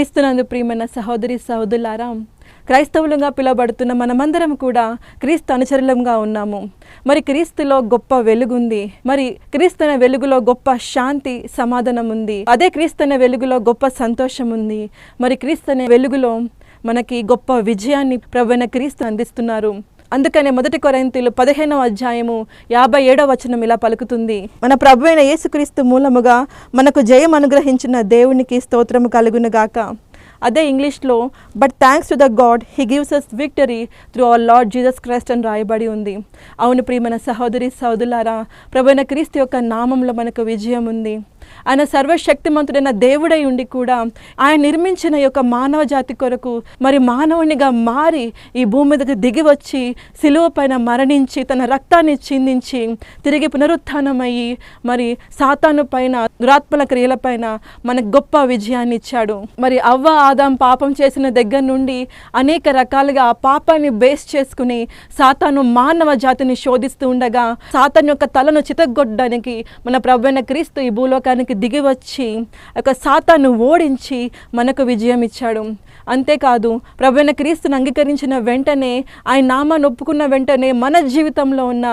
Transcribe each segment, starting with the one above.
క్రీస్తునందు ప్రియమైన సహోదరి సహోదరులారా, క్రైస్తవులుగా పిలువబడుతున్న మనమందరం కూడా క్రీస్తు అనుచరులంగా ఉన్నాము. మరి క్రీస్తులో గొప్ప వెలుగుంది. మరి క్రీస్తు అనే వెలుగులో గొప్ప శాంతి సమాధానం ఉంది. అదే క్రీస్తు అనే వెలుగులో గొప్ప సంతోషం ఉంది. మరి క్రీస్తు అనే వెలుగులో మనకి గొప్ప విజయాన్ని ప్రభువైన క్రీస్తు అందిస్తున్నారు. అందుకనే 1 కొరింథీయులు 15వ అధ్యాయము 57వ వచనం ఇలా పలుకుతుంది: మన ప్రభువైన యేసుక్రీస్తు మూలముగా మనకు జయం అనుగ్రహించిన దేవునికి స్తోత్రము కలుగును గాక. అదే ఇంగ్లీష్లో but thanks to the God he gives us victory through our Lord Jesus Christ అని రాయబడి ఉంది. అవును ప్రియమైన సహోదరి సహోదరులారా, ప్రభువైన క్రీస్తు యొక్క నామంలో మనకు విజయం ఉంది. ఆయన సర్వశక్తిమంతుడైన దేవుడై ఉండి కూడా ఆయన నిర్మించిన యొక్క మానవ జాతి కొరకు మరి మానవునిగా మారి ఈ భూమి మీదకి దిగి వచ్చి సిలువ పైన మరణించి తన రక్తాన్ని చిందించి తిరిగి పునరుత్థానమయ్యి మరి సాతాను పైన దురాత్మల క్రియల పైన మనకు గొప్ప విజయాన్ని ఇచ్చాడు. మరి అవ్వ ఆదాం పాపం చేసిన దగ్గర నుండి అనేక రకాలుగా ఆ పాపాన్ని బేస్ చేసుకుని సాతాను మానవ జాతిని శోధిస్తూ ఉండగా సాతాను యొక్క తలను చితగొట్టడానికి మన ప్రభువైన క్రీస్తు ఈ భూలోకానికి దిగి వచ్చి ఒక సాతాను ఓడించి మనకు విజయం ఇచ్చాడు. అంతేకాదు ప్రభువైన క్రీస్తుని అంగీకరించిన వెంటనే ఆయన నామాన్ని ఒప్పుకున్న వెంటనే మన జీవితంలో ఉన్న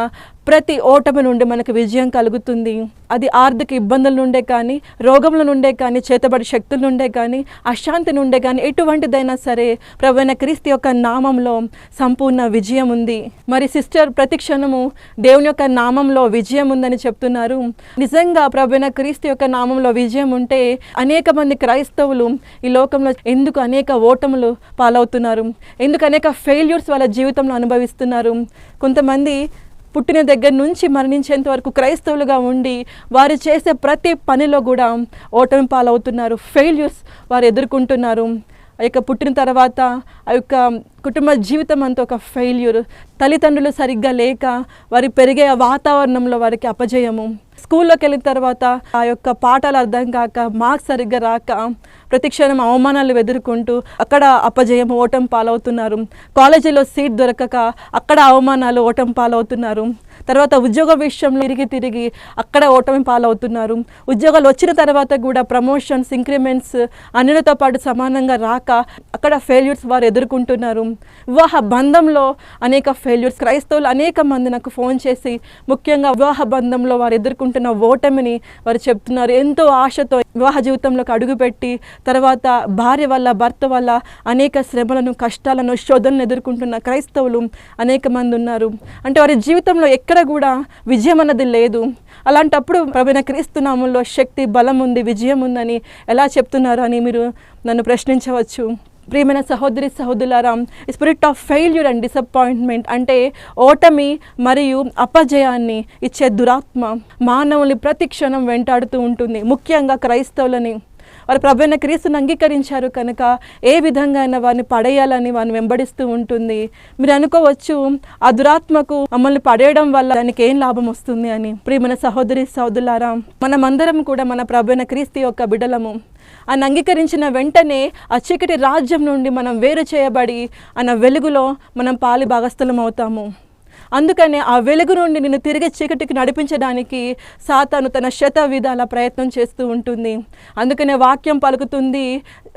ప్రతి ఓటమి నుండి మనకు విజయం కలుగుతుంది. అది ఆర్థిక ఇబ్బందుల నుండే కానీ, రోగముల నుండే కానీ, చేతబడి శక్తుల నుండే కానీ, అశాంతి నుండే కానీ, ఎటువంటిదైనా సరే ప్రభువైన క్రీస్తు యొక్క నామంలో సంపూర్ణ విజయం ఉంది. మరి సిస్టర్ ప్రతి క్షణము దేవుని యొక్క నామంలో విజయం ఉందని చెప్తున్నారు. నిజంగా ప్రభువైన క్రీస్తు యొక్క నామంలో విజయం ఉంటే అనేక మంది క్రైస్తవులు ఈ లోకంలో ఎందుకు అనేక ఓటములు పాలవుతున్నారు, ఎందుకు అనేక ఫెయిల్యూర్స్ వాళ్ళ జీవితంలో అనుభవిస్తున్నారు. కొంతమంది పుట్టిన దగ్గర నుంచి మరణించేంత వరకు క్రైస్తవులుగా ఉండి వారు చేసే ప్రతి పనిలో కూడా ఓటమి పాలవుతున్నారు, ఫెయిల్యూర్స్ వారు ఎదుర్కొంటున్నారు. ఆ యొక్క పుట్టిన తర్వాత ఆ యొక్క కుటుంబ జీవితం అంతా ఒక ఫెయిల్యూర్, తల్లిదండ్రులు సరిగ్గా లేక వారి పెరిగే వాతావరణంలో వారికి అపజయము, స్కూల్లోకి వెళ్ళిన తర్వాత ఆ యొక్క పాఠాలు అర్థం కాక, మార్క్స్ సరిగ్గా రాక ప్రతి క్షణం అవమానాలు ఎదుర్కొంటూ అక్కడ అపజయం ఓటమి పాలవుతున్నారు. కాలేజీలో సీట్ దొరకక అక్కడ అవమానాలు ఓటమి పాలవుతున్నారు. తర్వాత ఉద్యోగ విషయంలో తిరిగి అక్కడ ఓటమి పాలవుతున్నారు. ఉద్యోగాలు వచ్చిన తర్వాత కూడా ప్రమోషన్స్, ఇంక్రిమెంట్స్ అన్నిటితో పాటు సమానంగా రాక అక్కడ ఫెయిల్యూర్స్ వారు ఎదుర్కొంటున్నారు. వివాహ బంధంలో అనేక ఫెయిల్యూర్స్. క్రైస్తవులు అనేక మంది నాకు ఫోన్ చేసి ముఖ్యంగా వివాహ బంధంలో వారు ఎదుర్కొంటున్న ఓటమిని వారు చెప్తున్నారు. ఎంతో ఆశతో వివాహ జీవితంలోకి అడుగుపెట్టి తర్వాత భార్య వల్ల, భర్త వల్ల అనేక శ్రమలను, కష్టాలను, శోధనలను ఎదుర్కొంటున్న క్రైస్తవులు అనేక మంది ఉన్నారు. అంటే వారి జీవితంలో ఎక్కడ కూడా విజయం అన్నది లేదు. అలాంటప్పుడు ప్రభువైన క్రీస్తు నామములో శక్తి, బలం ఉంది, విజయం ఉందని ఎలా చెప్తున్నారు అని మీరు నన్ను ప్రశ్నించవచ్చు. ప్రియమైన సహోదరి సహోదరులారా, spirit of failure and disappointment అంటే ఓటమి మరియు అపజయాన్ని ఇచ్చే దురాత్మ మానవుల్ని ప్రతి క్షణం వెంటాడుతూ ఉంటుంది. ముఖ్యంగా క్రైస్తవులని వారు ప్రభువైన క్రీస్తుని అంగీకరించారు కనుక ఏ విధంగా అయినా వారిని పడేయాలని వారిని వెంబడిస్తూ ఉంటుంది. మీరు అనుకోవచ్చు ఆ దురాత్మకు మమ్మల్ని పడేయడం వల్ల దానికి ఏం లాభం వస్తుంది అని. ప్రియమైన సహోదరి సహోదరులారా, మనమందరం కూడా మన ప్రభువైన క్రీస్తు యొక్క బిడ్డలము. ఆయన అంగీకరించిన వెంటనే ఆ చీకటి రాజ్యం నుండి మనం వేరు చేయబడి ఆయన వెలుగులో మనం పాలి భాగస్థలం అవుతాము. అందుకనే ఆ వెలుగు నుండి నిన్ను తిరిగి చీకటికి నడిపించడానికి సాతాను తన శత విధాల ప్రయత్నం చేస్తూ ఉంటుంది. అందుకనే వాక్యం పలుకుతుంది,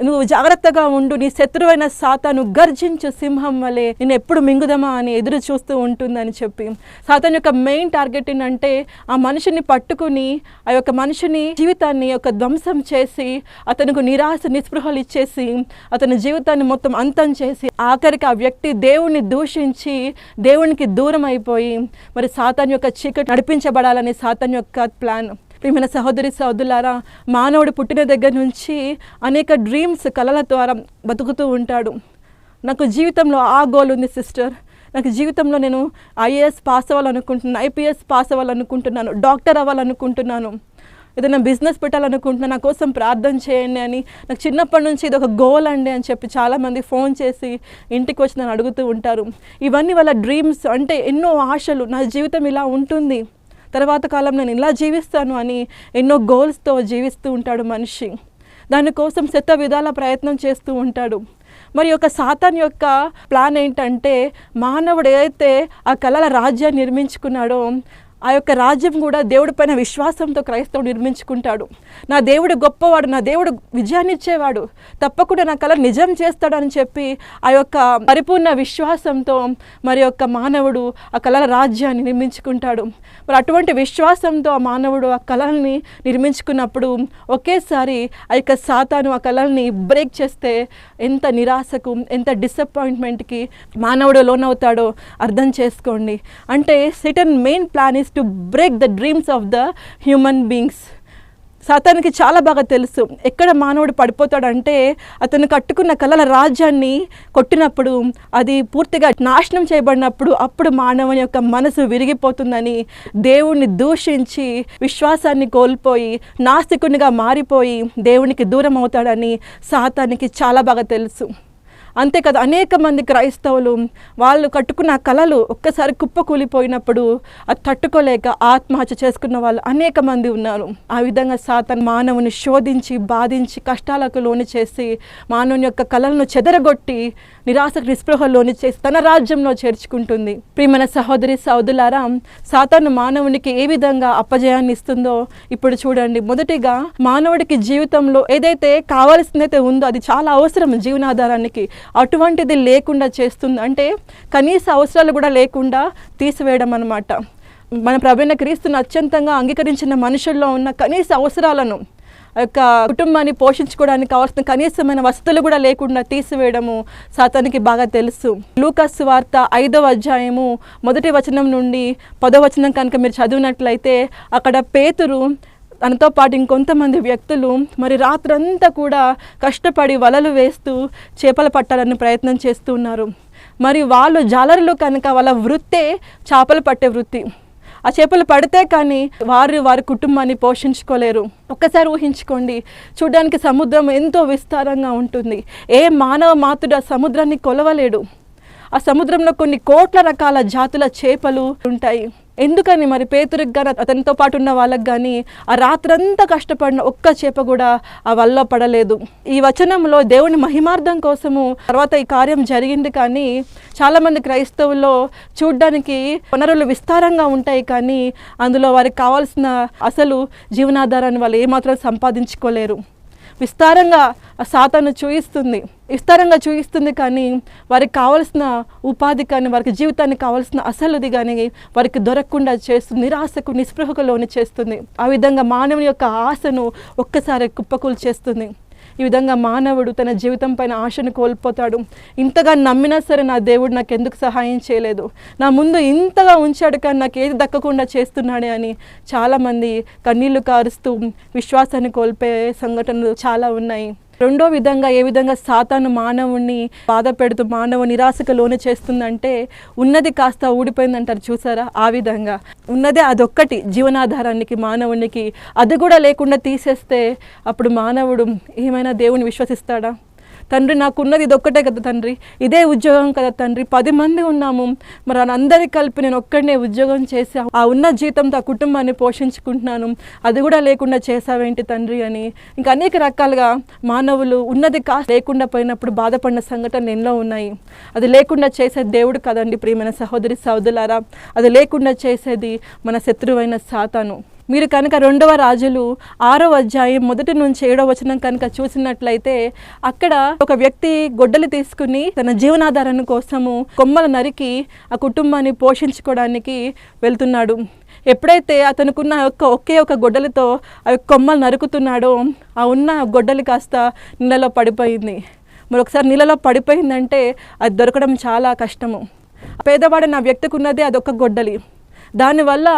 నువ్వు జాగ్రత్తగా ఉండు, నీ శత్రువైన సాతాను గర్జించు సింహం వలె నేను ఎప్పుడు మింగుదమా అని ఎదురు చూస్తూ ఉంటుందని చెప్పి. సాతాను యొక్క మెయిన్ టార్గెట్ ఏంటంటే ఆ మనిషిని పట్టుకుని ఆ యొక్క మనిషిని జీవితాన్ని ఒక ధ్వంసం చేసి అతనికి నిరాశ, నిస్పృహలు ఇచ్చేసి అతని జీవితాన్ని మొత్తం అంతం చేసి ఆఖరికి ఆ వ్యక్తి దేవుణ్ణి దూషించి దేవునికి దూరం అయిపోయి మరి సాతాను యొక్క చీకటి నడిపించబడాలని సాతాను యొక్క ప్లాన్. ప్రియమైన సహోదరి సహోదరులారా, మానవుడు పుట్టిన దగ్గర నుంచి అనేక డ్రీమ్స్, కలల ద్వారా బతుకుతూ ఉంటాడు. నాకు జీవితంలో ఆ గోల్ ఉంది సిస్టర్, నాకు జీవితంలో నేను ఐఏఎస్ పాస్ అవ్వాలనుకుంటున్నాను, ఐపీఎస్ పాస్ అవ్వాలనుకుంటున్నాను, డాక్టర్ అవ్వాలనుకుంటున్నాను, ఏదైనా బిజినెస్ పెట్టాలనుకుంటున్నా, నా కోసం ప్రార్థన చేయండి అని. నాకు చిన్నప్పటి నుంచి ఇది ఒక గోల్ అండి అని చెప్పి చాలామంది ఫోన్ చేసి ఇంటికి వచ్చి నన్ను అడుగుతూ ఉంటారు. ఇవన్నీ వాళ్ళ డ్రీమ్స్. అంటే ఎన్నో ఆశలు, నా జీవితం ఇలా ఉంటుంది, తర్వాత కాలం నేను ఇలా జీవిస్తాను అని ఎన్నో గోల్స్తో జీవిస్తూ ఉంటాడు మనిషి. దానికోసం శత విధాల ప్రయత్నం చేస్తూ ఉంటాడు. మరి ఒక సాతాన్ యొక్క ప్లాన్ ఏంటంటే మానవుడు ఏదైతే ఆ కలల రాజ్యాన్ని నిర్మించుకున్నాడో ఆ యొక్క రాజ్యం కూడా దేవుడి పైన విశ్వాసంతో క్రైస్తవుడు నిర్మించుకుంటాడు. నా దేవుడు గొప్పవాడు, నా దేవుడు విజయాన్ని ఇచ్చేవాడు, తప్పకుండా నా కల నిజం చేస్తాడని చెప్పి ఆ యొక్క పరిపూర్ణ విశ్వాసంతో మరి యొక్క మానవుడు ఆ కళల రాజ్యాన్ని నిర్మించుకుంటాడు. మరి అటువంటి విశ్వాసంతో ఆ మానవుడు ఆ కళల్ని నిర్మించుకున్నప్పుడు ఒకేసారి ఆ యొక్క సాతాను ఆ కళల్ని బ్రేక్ చేస్తే ఎంత నిరాశకు, ఎంత డిసప్పాయింట్మెంట్కి మానవుడు లోనవుతాడో అర్థం చేసుకోండి. అంటే సైటన్ main plan is to break the dreams of the human beings. సాతానికి చాలా బాగా తెలుసు ఎక్కడ మానవుడు పడిపోతాడంటే, అతను కట్టుకున్న కళల రాజ్యాన్ని కొట్టినప్పుడు, అది పూర్తిగా నాశనం చేయబడినప్పుడు అప్పుడు మానవుని యొక్క మనసు విరిగిపోతుందని, దేవుణ్ణి దూషించి విశ్వాసాన్ని కోల్పోయి నాస్తికునిగా మారిపోయి దేవునికి దూరం అవుతాడని సాతానికి చాలా బాగా తెలుసు. అంతేకాదు, అనేక మంది క్రైస్తవులు వాళ్ళు కట్టుకున్న కళలు ఒక్కసారి కుప్పకూలిపోయినప్పుడు అది తట్టుకోలేక ఆత్మహత్య చేసుకున్న వాళ్ళు అనేక మంది ఉన్నారు. ఆ విధంగా సాతాను మానవుని శోధించి బాధించి కష్టాలకు లోను చేసి మానవుని యొక్క కళలను చెదరగొట్టి నిరాశకు నిస్పృహలోని చేసి తన రాజ్యంలో చేర్చుకుంటుంది. ప్రియమైన సహోదరి సహోదరులారా, సాతాను మానవునికి ఏ విధంగా అపజయాన్ని ఇస్తుందో ఇప్పుడు చూడండి. మొదటిగా మానవుడికి జీవితంలో ఏదైతే కావాల్సిందైతే ఉందో అది చాలా అవసరం జీవనాధారానికి, అటువంటిది లేకుండా చేస్తుంది. అంటే కనీస అవసరాలు కూడా లేకుండా తీసివేయడం అన్నమాట. మన ప్రభువైన క్రీస్తును అత్యంతంగా అంగీకరించిన మనుషుల్లో ఉన్న కనీస అవసరాలను, ఆ యొక్క కుటుంబాన్ని పోషించుకోవడానికి కావాల్సిన కనీసమైన వసతులు కూడా లేకుండా తీసివేయడము సాతానికి బాగా తెలుసు. లూకా సువార్త 5వ అధ్యాయము 1వ వచనం నుండి 10వ వచనం కనుక మీరు చదివినట్లయితే, అక్కడ పేతురు తనతో పాటు ఇంకొంతమంది వ్యక్తులు మరి రాత్రంతా కూడా కష్టపడి వలలు వేస్తూ చేపలు పట్టాలని ప్రయత్నం చేస్తూ ఉన్నారు. మరి వాళ్ళు జాలరులు కనుక వాళ్ళ వృత్తే చేపలు పట్టే వృత్తి. ఆ చేపలు పడితే కానీ వారి కుటుంబాన్ని పోషించుకోలేరు. ఒక్కసారి ఊహించుకోండి, చూడడానికి సముద్రం ఎంతో విస్తారంగా ఉంటుంది. ఏ మానవ మాతుడు ఆ సముద్రాన్ని కొలవలేడు. ఆ సముద్రంలో కొన్ని కోట్ల రకాల జాతుల చేపలు ఉంటాయి. ఎందుకని మరి పేతురికి కానీ అతనితో పాటు ఉన్న వాళ్ళకి కానీ ఆ రాత్రంతా కష్టపడిన ఒక్క చేప కూడా ఆ వలలో పడలేదు. ఈ వచనంలో దేవుని మహిమార్థం కోసము తర్వాత ఈ కార్యం జరిగింది. కానీ చాలామంది క్రైస్తవుల్లో చూడ్డానికి వనరులు విస్తారంగా ఉంటాయి, కానీ అందులో వారికి కావాల్సిన అసలు జీవనాధారాన్ని వాళ్ళు ఏమాత్రం సంపాదించుకోలేరు. విస్తారంగా సాతాను విస్తారంగా చూయిస్తుంది, కానీ వారికి కావాల్సిన ఉపాధి కానీ వారికి జీవితానికి కావాల్సిన అసలుది కానీ వారికి దొరకకుండా చేస్తుంది, నిరాశకు నిస్పృహకు లోని చేస్తుంది. ఆ విధంగా మానవుని యొక్క ఆశను ఒక్కసారి కుప్పకూలు చేస్తుంది. ఈ విధంగా మానవుడు తన జీవితం పైన ఆశను కోల్పోతాడు. ఇంతగా నమ్మినా సరే నా దేవుడు నాకు ఎందుకు సహాయం చేయలేదు, నా ముందు ఇంతగా ఉంచాడు కానీ నాకు ఏది దక్కకుండా చేస్తున్నాడే అని చాలామంది కన్నీళ్లు కారుస్తూ విశ్వాసాన్ని కోల్పోయే సంఘటనలు చాలా ఉన్నాయి. రెండో విధంగా ఏ విధంగా సాతాను మానవుణ్ణి బాధ పెడుతూ మానవు నిరాశకు లోను చేస్తుందంటే, ఉన్నది కాస్త ఊడిపోయిందంటారు చూసారా, ఆ విధంగా ఉన్నదే అదొక్కటి జీవనాధారానికి మానవునికి, అది కూడా లేకుండా తీసేస్తే అప్పుడు మానవుడు ఏమైనా దేవుని విశ్వసిస్తాడా? తండ్రి నాకున్నది ఇదొక్కటే కదా తండ్రి, ఇదే ఉద్యోగం కదా తండ్రి, 10 మంది ఉన్నాము, మరి అందరికీ కలిపి నేను ఒక్కడనే ఉద్యోగం చేసి ఆ ఉన్న జీతంతో ఆ కుటుంబాన్ని పోషించుకుంటున్నాను, అది కూడా లేకుండా చేసావేంటి తండ్రి అని ఇంకా అనేక రకాలుగా మానవులు ఉన్నది కాస్త లేకుండా పోయినప్పుడు బాధపడిన సంఘటనలు ఎన్నో ఉన్నాయి. అది లేకుండా చేసేది దేవుడు కదండి ప్రియమైన సహోదరి సహోదరులారా, అది లేకుండా చేసేది మన శత్రువైన సాతాను. మీరు కనుక 2వ రాజులు 6వ అధ్యాయం 1 నుంచి 7వ వచనం కనుక చూసినట్లయితే, అక్కడ ఒక వ్యక్తి గొడ్డలి తీసుకుని తన జీవనాధారం కోసము కొమ్మలు నరికి ఆ కుటుంబాన్ని పోషించుకోవడానికి వెళ్తున్నాడు. ఎప్పుడైతే అతనుకున్న ఒకే ఒక గొడ్డలితో ఆ కొమ్మలు నరుకుతున్నాడో, ఆ ఉన్న గొడ్డలి కాస్త నీళ్ళలో పడిపోయింది. మరొకసారి నీళ్ళలో పడిపోయిందంటే అది దొరకడం చాలా కష్టము. పేదవాడైన ఆ వ్యక్తికి ఉన్నదే అదొక గొడ్డలి. దానివల్ల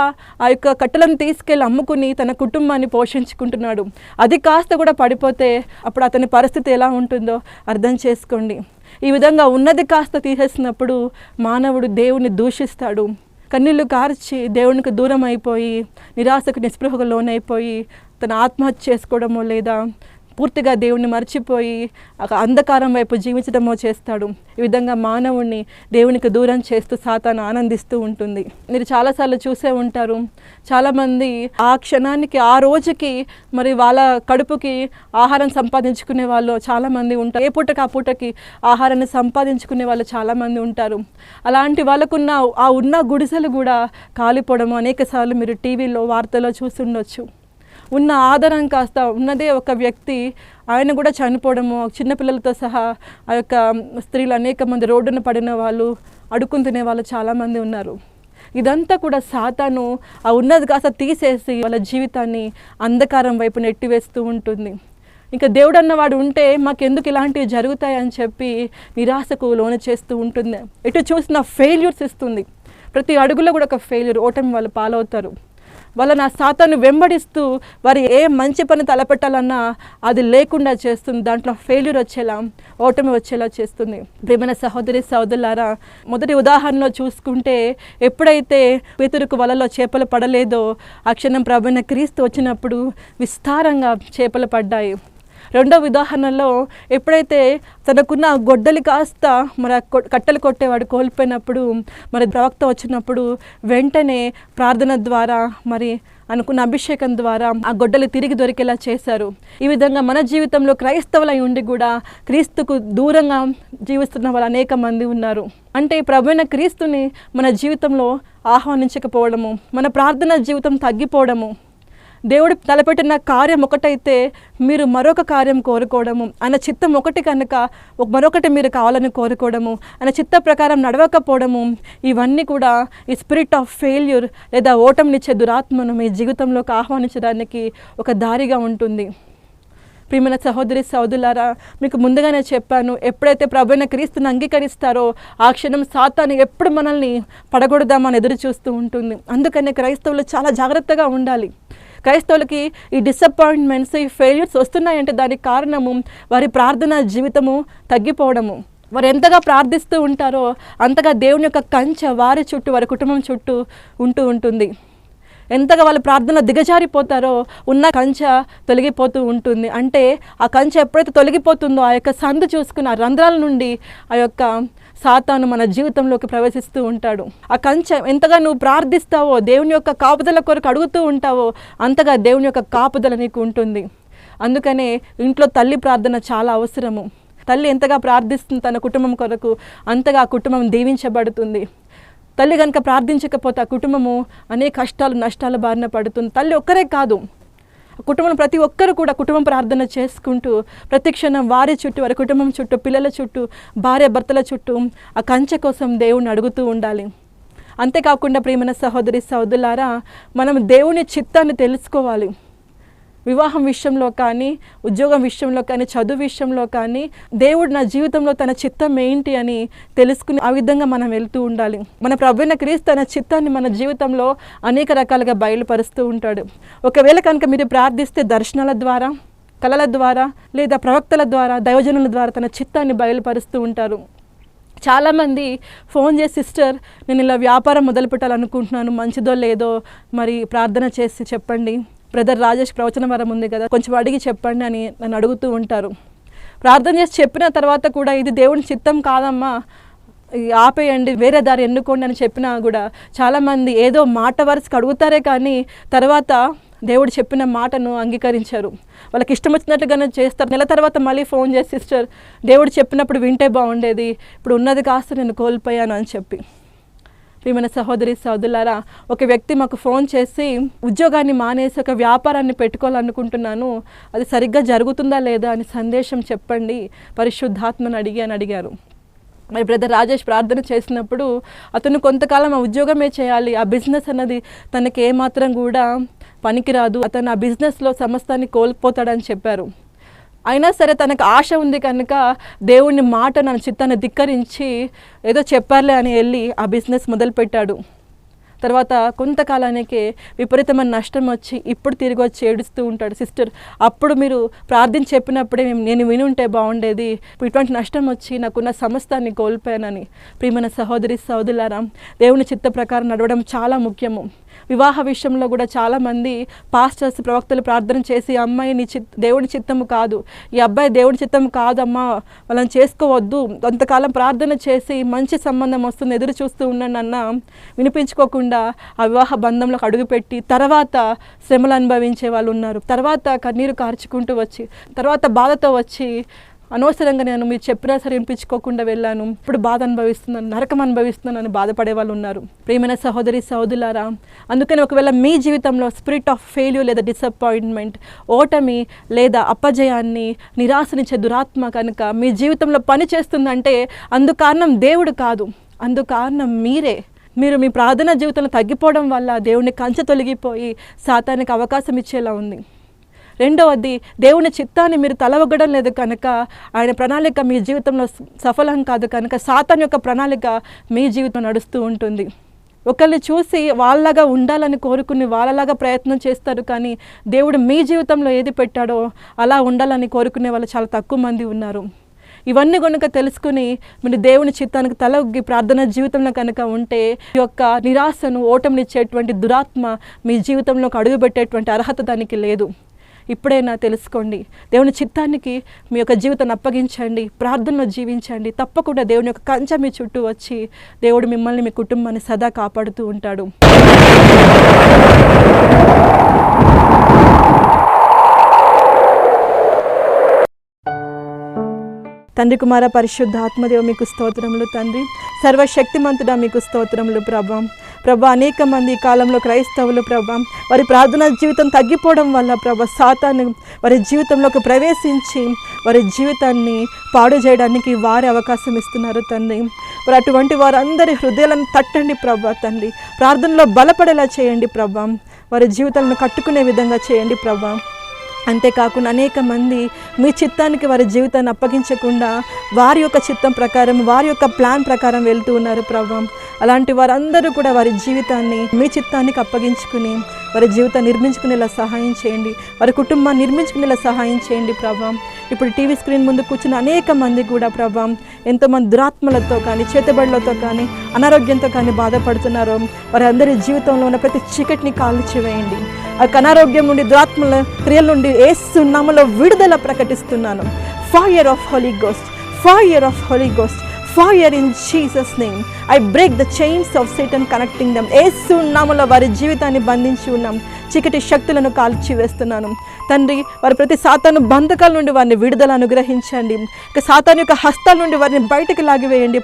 ఆ యొక్క కట్టెలను తీసుకెళ్ళి అమ్ముకుని తన కుటుంబాన్ని పోషించుకుంటున్నాడు. అది కాస్త కూడా పడిపోతే అప్పుడు అతని పరిస్థితి ఎలా ఉంటుందో అర్థం చేసుకోండి. ఈ విధంగా ఉన్నది కాస్త తీసేసినప్పుడు మానవుడు దేవుని దూషిస్తాడు. కన్నీళ్లు కార్చి దేవునికి దూరం అయిపోయి నిరాశకు నిస్పృహకు లోనైపోయి తన ఆత్మహత్య చేసుకోవడమో లేదా పూర్తిగా దేవుణ్ణి మర్చిపోయి అంధకారం వైపు జీవించడమో చేస్తాడు. ఈ విధంగా మానవుణ్ణి దేవునికి దూరం చేస్తూ సాతాను ఆనందిస్తూ ఉంటుంది. మీరు చాలాసార్లు చూసే ఉంటారు, చాలామంది ఆ క్షణానికి ఆ రోజుకి మరి వాళ్ళ కడుపుకి ఆహారం సంపాదించుకునే వాళ్ళు చాలామంది ఉంటారు. ఏ పూటకి ఆ పూటకి ఆహారాన్ని సంపాదించుకునే వాళ్ళు చాలామంది ఉంటారు. అలాంటి వాళ్ళకున్న ఆ ఉన్న గుడిసెలు కూడా కాలిపోవడము అనేకసార్లు మీరు టీవీలో వార్తల్లో చూస్తుండొచ్చు. ఉన్న ఆధారం కాస్త ఉన్నదే ఒక వ్యక్తి, ఆయన కూడా చనిపోవడము, చిన్నపిల్లలతో సహా ఆ యొక్క స్త్రీలు అనేక మంది రోడ్డున పడిన వాళ్ళు, అడుక్కుని తినే వాళ్ళు చాలామంది ఉన్నారు. ఇదంతా కూడా సాతాను ఆ ఉన్నది కాస్త తీసేసి వాళ్ళ జీవితాన్ని అంధకారం వైపు నెట్టివేస్తూ ఉంటుంది. ఇంకా దేవుడు అన్నవాడు ఉంటే మాకెందుకు ఇలాంటివి జరుగుతాయని చెప్పి నిరాశకు లోను చేస్తూ ఉంటుంది. ఎటు చూసిన ఫెయిల్యూర్స్ ఇస్తుంది. ప్రతి అడుగులో కూడా ఒక ఫెయిల్యూర్, ఓటమి వాళ్ళు పాలవుతారు. వాళ్ళని ఆ సాతాను వెంబడిస్తూ వారు ఏ మంచి పని తలపెట్టాలన్నా అది లేకుండా చేస్తుంది. దాంట్లో ఫెయిల్యూర్ వచ్చేలా, ఓటమి వచ్చేలా చేస్తుంది. ప్రియమైన సహోదరి సహోదరులారా, మొదటి ఉదాహరణలో చూసుకుంటే ఎప్పుడైతే పేతురుకు వలలో చేపలు పడలేదో ఆ క్షణం ప్రభువైన క్రీస్తు వచ్చినప్పుడు విస్తారంగా చేపలు పడ్డాయి. రెండో ఉదాహరణలో ఎప్పుడైతే తనకున్న గొడ్డలి కాస్త మరి కట్టెలు కొట్టేవాడు కోల్పోయినప్పుడు, మరి ప్రవక్త వచ్చినప్పుడు వెంటనే ప్రార్థన ద్వారా మరి అనుకున్న అభిషేకం ద్వారా ఆ గొడ్డలి తిరిగి దొరికేలా చేశారు. ఈ విధంగా మన జీవితంలో క్రైస్తవులై ఉండి కూడా క్రీస్తుకు దూరంగా జీవిస్తున్న వాళ్ళు అనేక మంది ఉన్నారు. అంటే ప్రభువైన క్రీస్తుని మన జీవితంలో ఆహ్వానించకపోవడము, మన ప్రార్థన జీవితం తగ్గిపోవడము, దేవుడు తలపెట్టిన కార్యం ఒకటైతే మీరు మరొక కార్యం కోరుకోవడము, ఆయన చిత్తం ఒకటి కనుక మరొకటి మీరు కావాలని కోరుకోవడము, ఆయన చిత్త ప్రకారం నడవకపోవడము, ఇవన్నీ కూడా ఈ స్పిరిట్ ఆఫ్ ఫెయిల్యూర్ లేదా ఓటమినిచ్చే దురాత్మను మీ జీవితంలోకి ఆహ్వానించడానికి ఒక దారిగా ఉంటుంది. ప్రియమైన సహోదరి సహోదరులారా, మీకు ముందుగానే చెప్పాను, ఎప్పుడైతే ప్రభువైన క్రీస్తుని అంగీకరిస్తారో ఆ క్షణం సాతాను ఎప్పుడు మనల్ని పడగొడదామని ఎదురు చూస్తూ ఉంటుంది. అందుకనే క్రైస్తవులు చాలా జాగ్రత్తగా ఉండాలి. క్రైస్తవులకి ఈ డిసప్పాయింట్మెంట్స్, ఈ ఫెయిల్యూర్స్ వస్తున్నాయంటే దానికి కారణము వారి ప్రార్థనా జీవితము తగ్గిపోవడము. వారు ఎంతగా ప్రార్థిస్తూ ఉంటారో అంతగా దేవుని యొక్క కంచె వారి చుట్టూ, వారి కుటుంబం చుట్టూ ఉంటుంది. ఎంతగా వాళ్ళు ప్రార్థన దిగజారిపోతారో ఉన్న కంచె తొలగిపోతూ ఉంటుంది. అంటే ఆ కంచె ఎప్పుడైతే తొలగిపోతుందో ఆ యొక్క సందు చూసుకుని ఆ రంధ్రాల నుండి ఆ యొక్క సాతాను మన జీవితంలోకి ప్రవేశిస్తూ ఉంటాడు. ఆ కంచె ఎంతగా నువ్వు ప్రార్థిస్తావో, దేవుని యొక్క కాపుదల కొరకు అడుగుతూ ఉంటావో అంతగా దేవుని యొక్క కాపుదల నీకు ఉంటుంది. అందుకనే ఇంట్లో తల్లి ప్రార్థన చాలా అవసరము. తల్లి ఎంతగా ప్రార్థిస్తుంది తన కుటుంబం కొరకు అంతగా ఆ కుటుంబం దీవించబడుతుంది. తల్లి కనుక ప్రార్థించకపోతే ఆ కుటుంబము అనేక కష్టాలు నష్టాల బారిన పడుతుంది. తల్లి ఒక్కరే కాదు, కుటుంబంలో ప్రతి ఒక్కరు కూడా కుటుంబం ప్రార్థన చేసుకుంటూ ప్రతి క్షణం వారి చుట్టూ, వారి కుటుంబం చుట్టూ, పిల్లల చుట్టూ, భార్య భర్తల చుట్టూ ఆ కంచె కోసం దేవుణ్ణి అడుగుతూ ఉండాలి. అంతేకాకుండా ప్రియమైన సహోదరి సహోదరులారా, మనం దేవుని చిత్తాన్ని తెలుసుకోవాలి. వివాహం విషయంలో కానీ, ఉద్యోగం విషయంలో కానీ, చదువు విషయంలో కానీ దేవుడు నా జీవితంలో తన చిత్తం ఏంటి అని తెలుసుకుని ఆ విధంగా మనం వెళ్తూ ఉండాలి. మన ప్రభువైన క్రీస్తు తన చిత్తాన్ని మన జీవితంలో అనేక రకాలుగా బయలుపరుస్తూ ఉంటాడు. ఒకవేళ కనుక మీరు ప్రార్థిస్తే దర్శనాల ద్వారా, కళల ద్వారా లేదా ప్రవక్తల ద్వారా, దైవజనుల ద్వారా తన చిత్తాన్ని బయలుపరుస్తూ ఉంటారు. చాలామంది ఫోన్ చేసి, సిస్టర్ నేను ఇలా వ్యాపారం మొదలు పెట్టాలనుకుంటున్నాను, మంచిదో లేదో మరి ప్రార్థన చేసి చెప్పండి, బ్రదర్ రాజేష్ ప్రవచన వరం ఉంది కదా కొంచెం అడిగి చెప్పండి అని నన్ను అడుగుతూ ఉంటారు. ప్రార్థన చేసి చెప్పిన తర్వాత కూడా ఇది దేవుని చిత్తం కాదమ్మా, ఆపేయండి, వేరే దారి ఎన్నుకోండి అని చెప్పినా కూడా చాలామంది ఏదో మాట వరుసకు అడుగుతారే కానీ తర్వాత దేవుడు చెప్పిన మాటను అంగీకరించారు. వాళ్ళకి ఇష్టం వచ్చినట్టుగానే చేస్తారు. నెల తర్వాత మళ్ళీ ఫోన్ చేసి, సిస్టర్ దేవుడు చెప్పినప్పుడు వింటే బాగుండేది, ఇప్పుడు ఉన్నది కాస్త నేను కోల్పోయాను అని చెప్పి. ప్రియమైన సహోదరి సహోదరులారా, ఒక వ్యక్తి మాకు ఫోన్ చేసి ఉద్యోగాన్ని మానేసి ఒక వ్యాపారాన్ని పెట్టుకోవాలనుకుంటున్నాను, అది సరిగ్గా జరుగుతుందా లేదా అని సందేశం చెప్పండి పరిశుద్ధాత్మను అడిగారు. మరి బ్రదర్ రాజేష్ ప్రార్థన చేసినప్పుడు అతను కొంతకాలం ఆ ఉద్యోగమే చేయాలి, ఆ బిజినెస్ అన్నది తనకి ఏమాత్రం కూడా పనికిరాదు, అతను ఆ బిజినెస్లో సమస్తాన్ని కోల్పోతాడని చెప్పారు. అయినా సరే తనకు ఆశ ఉంది కనుక దేవుని మాట నన్ను చిత్తాన్ని ధిక్కరించి ఏదో చెప్పారులే అని వెళ్ళి ఆ బిజినెస్ మొదలుపెట్టాడు. తర్వాత కొంతకాలానికే విపరీతమైన నష్టం వచ్చి ఇప్పుడు తిరిగి వచ్చి ఏడుస్తూ ఉంటాడు. సిస్టర్ అప్పుడు మీరు ప్రార్థన చెప్పినప్పుడే నేను విని ఉంటే బాగుండేది, ఇప్పుడు ఇటువంటి నష్టం వచ్చి నాకున్న సమస్తాన్ని కోల్పోయానని. ప్రియమైన సహోదరి సహోదరులారా, దేవుని చిత్త ప్రకారం నడవడం చాలా ముఖ్యము. వివాహ విషయంలో కూడా చాలామంది పాస్టర్స్ ప్రవక్తలు ప్రార్థన చేసి అమ్మాయి దేవుడి చిత్తము కాదు, ఈ అబ్బాయి దేవుడి చిత్తము కాదమ్మా, వాళ్ళని చేసుకోవద్దు, కొంతకాలం ప్రార్థన చేసి మంచి సంబంధం వస్తుంది ఎదురు చూస్తూ ఉండండి అన్న వినిపించుకోకుండా ఆ వివాహ బంధంలోకి అడుగుపెట్టి తర్వాత శ్రమలు అనుభవించే వాళ్ళు ఉన్నారు. తర్వాత కన్నీరు కార్చుకుంటూ వచ్చి తర్వాత బాధతో వచ్చి అనవసరంగా నేను మీరు చెప్పినా సరే వినిపించుకోకుండా వెళ్ళాను, ఇప్పుడు బాధ అనుభవిస్తున్నాను, నరకం అనుభవిస్తున్నాను అని బాధపడే వాళ్ళు ఉన్నారు. ప్రియమైన సహోదరి సహోదరులారా, అందుకని ఒకవేళ మీ జీవితంలో స్పిరిట్ ఆఫ్ ఫెయిల్యూర్ లేదా డిసప్పాయింట్మెంట్, ఓటమి లేదా అపజయాన్ని, నిరాశనిచ్చే దురాత్మ కనుక మీ జీవితంలో పని చేస్తుందంటే అందుకు కారణం దేవుడు కాదు, అందుకు కారణం మీరే. మీరు మీ ప్రార్థనా జీవితంలో తగ్గిపోవడం వల్ల దేవుని కంచె తొలగిపోయి సాతానికి అవకాశం ఇచ్చేలా ఉంది. రెండవది, దేవుని చిత్తాన్ని మీరు తలవగ్గడం లేదు కనుక ఆయన ప్రణాళిక మీ జీవితంలో సఫలం కాదు కనుక సాతాన్ యొక్క ప్రణాళిక మీ జీవితం నడుస్తూ ఉంటుంది. ఒకరిని చూసి వాళ్ళలాగా ఉండాలని కోరుకుని వాళ్ళలాగా ప్రయత్నం చేస్తారు, కానీ దేవుడు మీ జీవితంలో ఏది పెట్టాడో అలా ఉండాలని కోరుకునే వాళ్ళు చాలా తక్కువ మంది ఉన్నారు. ఇవన్నీ కనుక తెలుసుకుని మీరు దేవుని చిత్తానికి తలొగ్గి ప్రార్థన జీవితంలో కనుక ఉంటే ఈ యొక్క నిరాశను ఓటమినిచ్చేటువంటి దురాత్మ మీ జీవితంలోకి అడుగుపెట్టేటువంటి అర్హత దానికి లేదు. ఇప్పుడైనా తెలుసుకోండి, దేవుని చిత్తానికి మీ యొక్క జీవితాన్ని అప్పగించండి, ప్రార్థనలో జీవించండి. తప్పకుండా దేవుని యొక్క కంచె మీ చుట్టూ వచ్చి దేవుడు మిమ్మల్ని మీ కుటుంబాన్ని సదా కాపాడుతూ ఉంటాడు. తండ్రి, కుమార, పరిశుద్ధ ఆత్మదేవ మీకు స్తోత్రములు. తండ్రి, సర్వశక్తిమంతుడా మీకు స్తోత్రములు. ప్రభా అనేక మంది ఈ కాలంలో క్రైస్తవులు వారి ప్రార్థనా జీవితం తగ్గిపోవడం వల్ల సాతాను వారి జీవితంలోకి ప్రవేశించి వారి జీవితాన్ని పాడు చేయడానికి వారి అవకాశం ఇస్తున్నారు తండ్రి. మరి అటువంటి వారందరి హృదయాలను తట్టండి తండ్రి, ప్రార్థనలో బలపడేలా చేయండి వారి జీవితాలను కట్టుకునే విధంగా చేయండి అంతేకాకుండా అనేక మంది మీ చిత్తానికి వారి జీవితాన్ని అప్పగించకుండా వారి యొక్క చిత్తం ప్రకారం, వారి యొక్క ప్లాన్ ప్రకారం వెళ్తూ ఉన్నారు అలాంటి వారందరూ కూడా వారి జీవితాన్ని మీ చిత్తానికి అప్పగించుకుని వారి జీవితాన్ని నిర్మించుకునేలా సహాయం చేయండి, వారి కుటుంబాన్ని నిర్మించుకునేలా సహాయం చేయండి ఇప్పుడు టీవీ స్క్రీన్ ముందు కూర్చున్న అనేక మంది కూడా ఎంతోమంది దురాత్మలతో కానీ, చేతబడులతో కానీ, అనారోగ్యంతో కానీ బాధపడుతున్నారో వారి అందరి జీవితంలో ఉన్న ప్రతి చీకటిని కాల్చివేయండి. ఆ అనారోగ్యం నుండి, దురాత్మల క్రియల నుండి యేసు నామములో విడుదల ప్రకటిస్తున్నాను. Fire of holy ghost, fire of holy ghost, fire in Jesus name. I break the chains of Satan connecting them. యేసు నామములో వారి జీవితాన్ని బంధించి ఉన్నాం, చీకటి శక్తులను కాల్చి వేస్తున్నాను తండ్రి. వారి ప్రతి సాతాను బంధకాల నుండి వారిని విడుదల అనుగ్రహించండి. ఇక సాతాను యొక్క హస్తాల నుండి వారిని బయటకు లాగివేయండి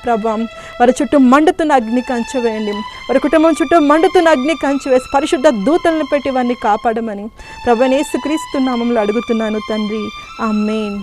వారి చుట్టూ మండుతున్న అగ్ని కంచె వేయండి, వారి కుటుంబం చుట్టూ మండుతున్న అగ్ని కంచె వేసి పరిశుద్ధ దూతలను పెట్టి వారిని కాపాడమని యేసుక్రీస్తు నామములో అడుగుతున్నాను తండ్రి. ఆమేన్.